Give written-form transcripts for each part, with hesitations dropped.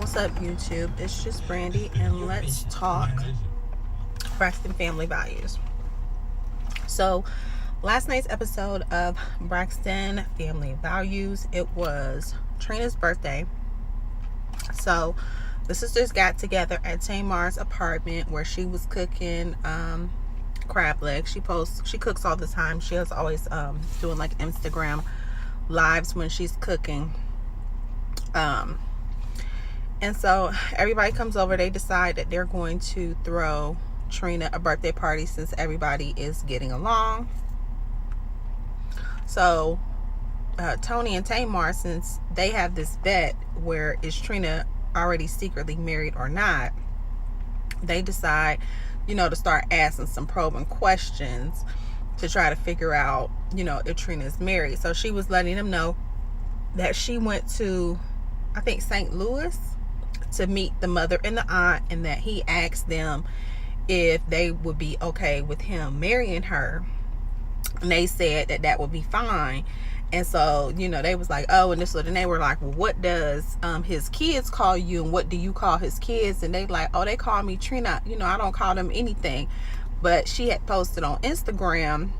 What's up, YouTube? It's just Brandy, and let's talk Braxton Family Values. So, last night's episode of Braxton Family Values, it was Trina's birthday. So, the sisters got together at Tamar's apartment where she was cooking crab legs. She cooks all the time. She is always doing like Instagram lives when she's cooking. And so everybody comes over. They decide that they're going to throw Trina a birthday party since everybody is getting along. So Tony and Tamar, since they have this bet where is Trina already secretly married or not, they decide, to start asking some probing questions to try to figure out, if Trina's married. So she was letting them know that she went to, I think, St. Louis to meet the mother and the aunt, and that he asked them if they would be okay with him marrying her, and they said that would be fine. And so they was like, oh, and they were like, well, what does his kids call you, and what do you call his kids? And they like, oh, they call me Trina. I don't call them anything. But she had posted on Instagram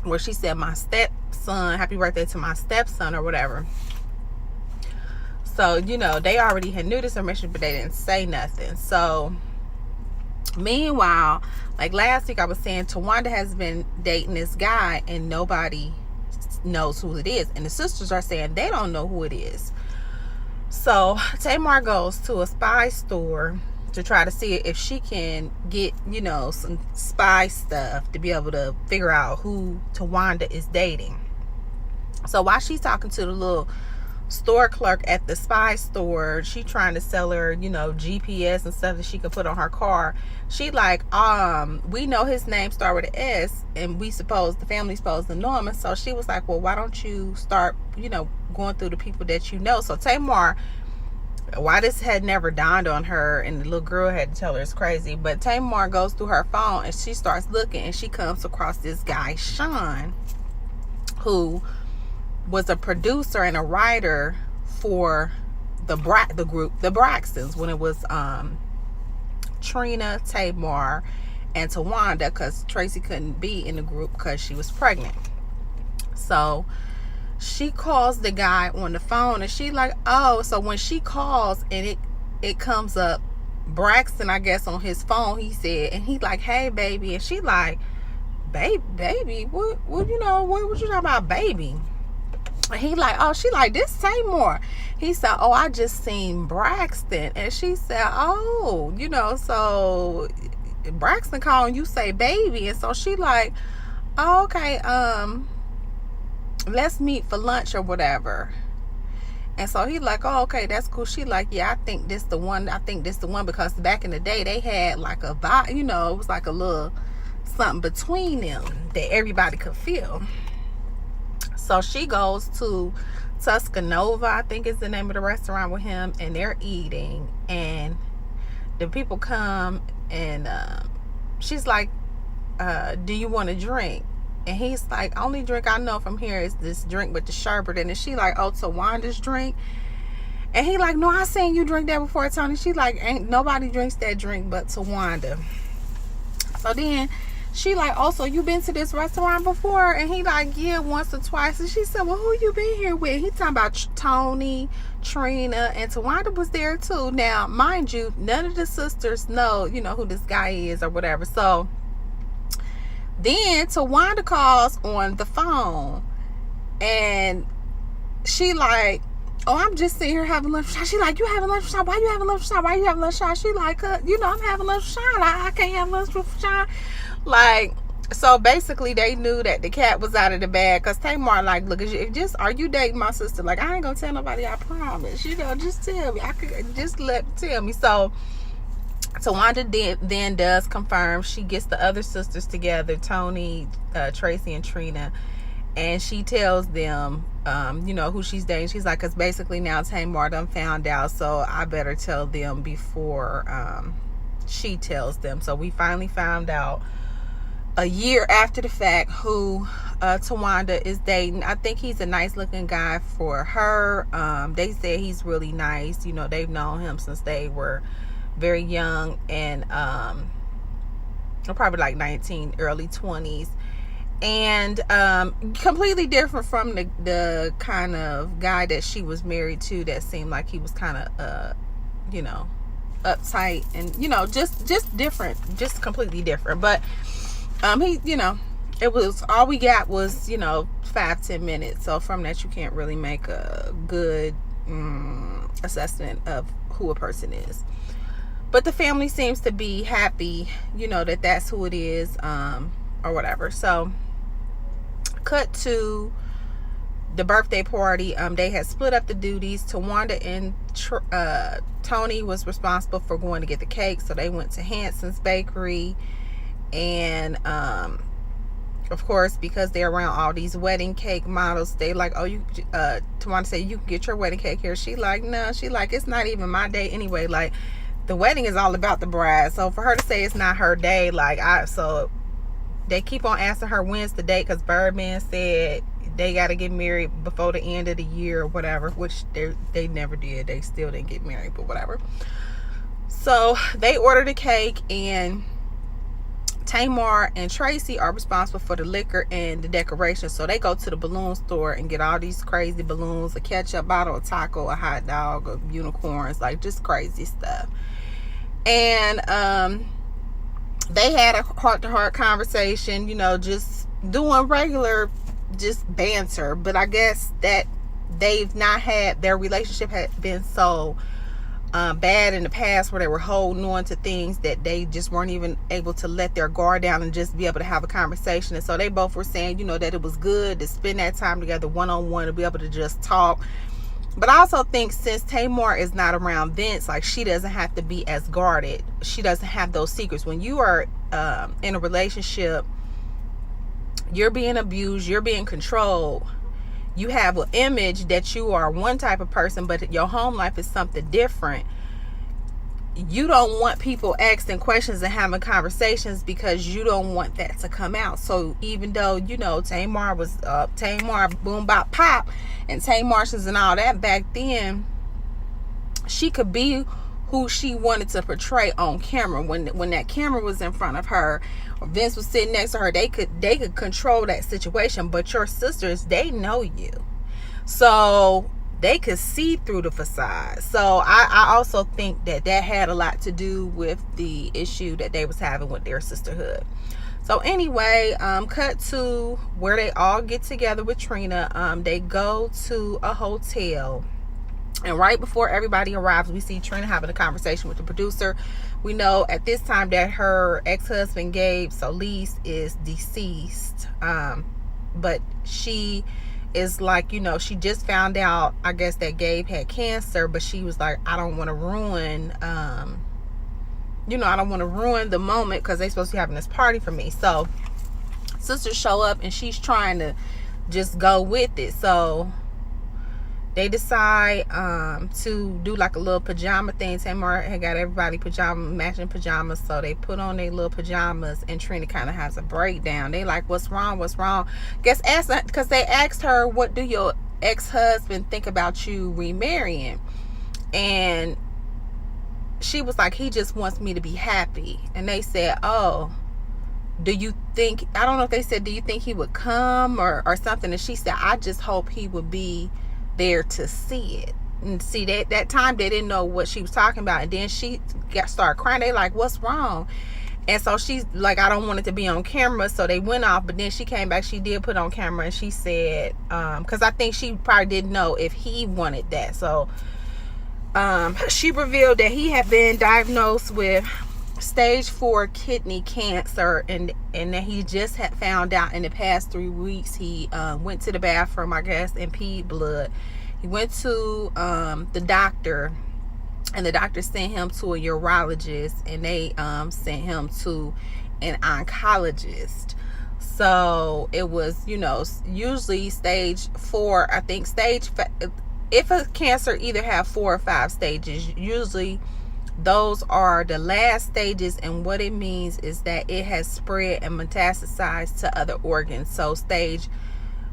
where she said, my stepson, happy birthday to my stepson, or whatever. So, they already had knew this information, but they didn't say nothing. So, meanwhile, like last week I was saying, Tawanda has been dating this guy and nobody knows who it is. And the sisters are saying they don't know who it is. So, Tamar goes to a spy store to try to see if she can get, some spy stuff to be able to figure out who Tawanda is dating. So, while she's talking to the little store clerk at the spy store, she trying to sell her GPS and stuff that she could put on her car. She like, we know his name start with an S, and the family's supposed to know him. And so she was like, well, why don't you start going through the people that you know? So Tamar, why this had never dawned on her, and the little girl had to tell her it's crazy, but Tamar goes through her phone and she starts looking, and she comes across this guy Sean, who was a producer and a writer for the group, the Braxtons, when it was Trina, Tamar, and Tawanda, because Tracy couldn't be in the group because she was pregnant. So she calls the guy on the phone, and she like, oh, so when she calls and it comes up Braxton, I guess, on his phone, he said, and he like, hey baby, and she like, baby, what you talking about, baby? And he like, oh, she like, this Tamar. He said, oh, I just seen Braxton. And she said, oh, so Braxton calling you say baby. And so she like, oh, okay, let's meet for lunch or whatever. And so he like, oh, okay, that's cool. She like, yeah, I think this the one, because back in the day they had like a vibe, it was like a little something between them that everybody could feel. So she goes to Tuscanova, I think is the name of the restaurant, with him, and they're eating, and the people come, and she's like, do you want a drink? And he's like, only drink I know from here is this drink with the sherbet. And she like, oh, Tawanda's drink? And he like, no, I seen you drink that before, Tony. She like, ain't nobody drinks that drink but Tawanda. So then she like, oh, so you been to this restaurant before? And he like, yeah, once or twice. And she said, well, who you been here with? He talking about Tony, Trina, and Tawanda was there too. Now, mind you, none of the sisters know, who this guy is or whatever. So then Tawanda calls on the phone, and she like, oh, I'm just sitting here having lunch. She like, you having lunch with Sean? Why you having lunch with Sean? Why you having lunch with Sean? She like, I'm having lunch with Sean. I can't have lunch with Sean. Like, so basically they knew that the cat was out of the bag, because Tamar like, look, are you dating my sister? Like, I ain't gonna tell nobody, I promise. Just tell me. I could just tell me. So Tawanda then does confirm. She gets the other sisters together, Tony, Tracy, and Trina, and she tells them who she's dating. She's like, because basically now Tamar done found out, so I better tell them before she tells them. So we finally found out a year after the fact, who Tawanda is dating. I think he's a nice looking guy for her. They say he's really nice. You know, they've known him since they were very young, and probably like 19, early 20s. And completely different from the kind of guy that she was married to, that seemed like he was kind of you know, uptight, and you know, just different, just completely different. But he, you know, it was, all we got was, you know, 5-10 minutes. So from that, you can't really make a good assessment of who a person is. But the family seems to be happy, you know, that that's who it is, or whatever. So cut to the birthday party. They had split up the duties. Tawanda and Tony was responsible for going to get the cake, so they went to Hanson's Bakery. And of course, because they're around all these wedding cake models, they like, oh, you Tawanda said, you can get your wedding cake here. She like, no, she like, it's not even my day anyway. Like, the wedding is all about the bride. So for her to say it's not her day, like, so they keep on asking her when's the date, because Birdman said they got to get married before the end of the year or whatever, which they never did. They still didn't get married, but whatever. So they ordered a cake, and Tamar and Tracy are responsible for the liquor and the decoration. So they go to the balloon store and get all these crazy balloons, a ketchup bottle, a taco, a hot dog, a unicorns, like just crazy stuff. And they had a heart-to-heart conversation, you know, just doing regular, just banter. But I guess that they've not had, their relationship had been so bad in the past, where they were holding on to things that they just weren't even able to let their guard down and just be able to have a conversation. And so they both were saying, you know, that it was good to spend that time together one-on-one, to be able to just talk. But I also think, since Tamar is not around Vince, like, she doesn't have to be as guarded. She doesn't have those secrets. When you are in a relationship, you're being abused, you're being controlled. You have an image that you are one type of person, but your home life is something different. You don't want people asking questions and having conversations, because you don't want that to come out. So even though, you know, Tamar was Tamar boom bop pop and Tamar's and all that back then, she could be who she wanted to portray on camera. When that camera was in front of her, or Vince was sitting next to her, they could control that situation. But your sisters, they know you, so they could see through the facade. So I also think that had a lot to do with the issue that they was having with their sisterhood. So anyway, cut to where they all get together with Trina. They go to a hotel, and right before everybody arrives, we see Trina having a conversation with the producer. We know at this time that her ex-husband, Gabe Solis, is deceased. But she is like, you know, she just found out, I guess, that Gabe had cancer, but she was like, I don't want to ruin, you know, I don't want to ruin the moment, because they're supposed to be having this party for me. So sisters show up, and she's trying to just go with it. So they decide to do like a little pajama thing. Tamar had got everybody matching pajamas, so they put on their little pajamas, and Trina kind of has a breakdown. They like, what's wrong? Guess because they asked her, what do your ex-husband think about you remarrying? And she was like, he just wants me to be happy. And they said, oh, do you think, I don't know if they said, do you think he would come or something? And she said, I just hope he would be there to see it. And see, that time they didn't know what she was talking about. And then she started crying. They like, what's wrong? And so she's like, I don't want it to be on camera. So they went off, but then she came back. She did put on camera, and she said, because I think she probably didn't know if he wanted that. So she revealed that he had been diagnosed with stage 4 kidney cancer, and that he just had found out in the past 3 weeks. He went to the bathroom, I guess, and peed blood. He went to the doctor, and the doctor sent him to a urologist, and they sent him to an oncologist. So it was, you know, usually stage 4, I think if a cancer either have 4 or 5 stages, usually those are the last stages, and what it means is that it has spread and metastasized to other organs. So stage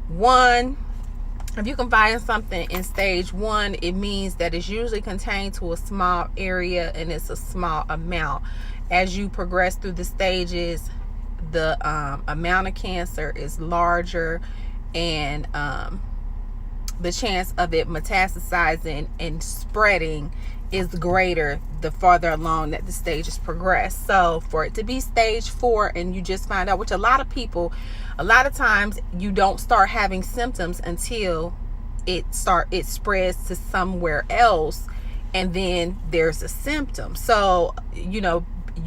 1, if you can find something in stage 1, it means that it's usually contained to a small area and it's a small amount. As you progress through the stages, the amount of cancer is larger, and the chance of it metastasizing and spreading is greater the farther along that the stages progress. So for it to be stage 4 and you just find out, which a lot of times you don't start having symptoms until it spreads to somewhere else, and then there's a symptom. So you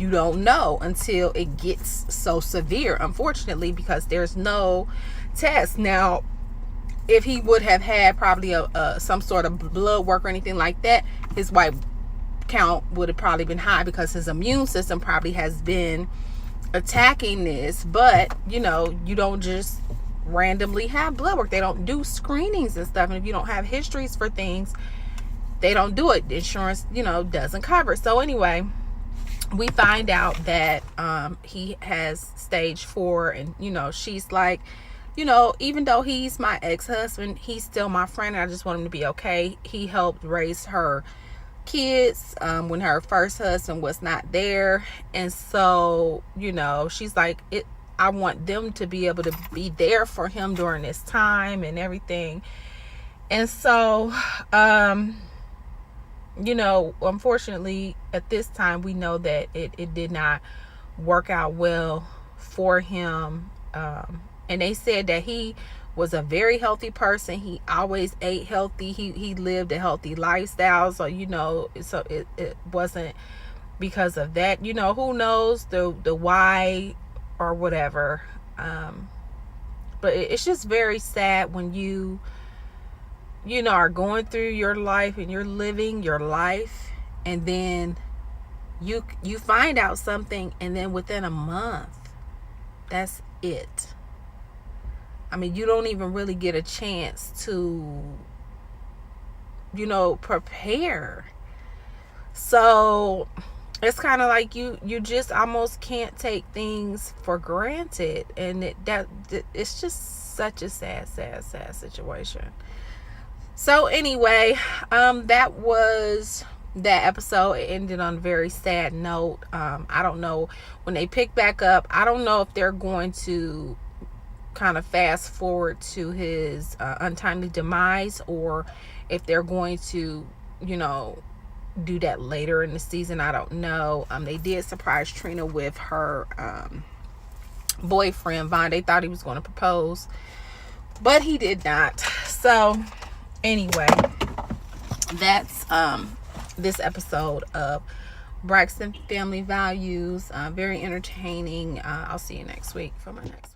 don't know until it gets so severe, unfortunately, because there's no test. Now, if he would have had probably some sort of blood work or anything like that, his white count would have probably been high because his immune system probably has been attacking this. But you don't just randomly have blood work. They don't do screenings and stuff, and if you don't have histories for things, they don't do it. The insurance doesn't cover. So anyway, we find out that he has stage 4, and she's like, even though he's my ex-husband, he's still my friend, and I just want him to be okay. He helped raise her kids when her first husband was not there, and so she's like, I want them to be able to be there for him during this time and everything. And so unfortunately at this time we know that it did not work out well for him, and they said that he was a very healthy person. He always ate healthy. He lived a healthy lifestyle. So it wasn't because of that. Who knows the why or whatever. But it's just very sad when you are going through your life and you're living your life, and then you find out something, and then within a month, that's it. I mean, you don't even really get a chance to prepare. So it's kind of like you just almost can't take things for granted, and it's just such a sad situation. So anyway, that was that episode. It ended on a very sad note. I don't know when they pick back up. I don't know if they're going to kind of fast forward to his untimely demise, or if they're going to do that later in the season. I don't know. They did surprise Trina with her boyfriend Vaughn. They thought he was going to propose, but he did not. So anyway, that's this episode of Braxton Family Values. Very entertaining. I'll see you next week for my next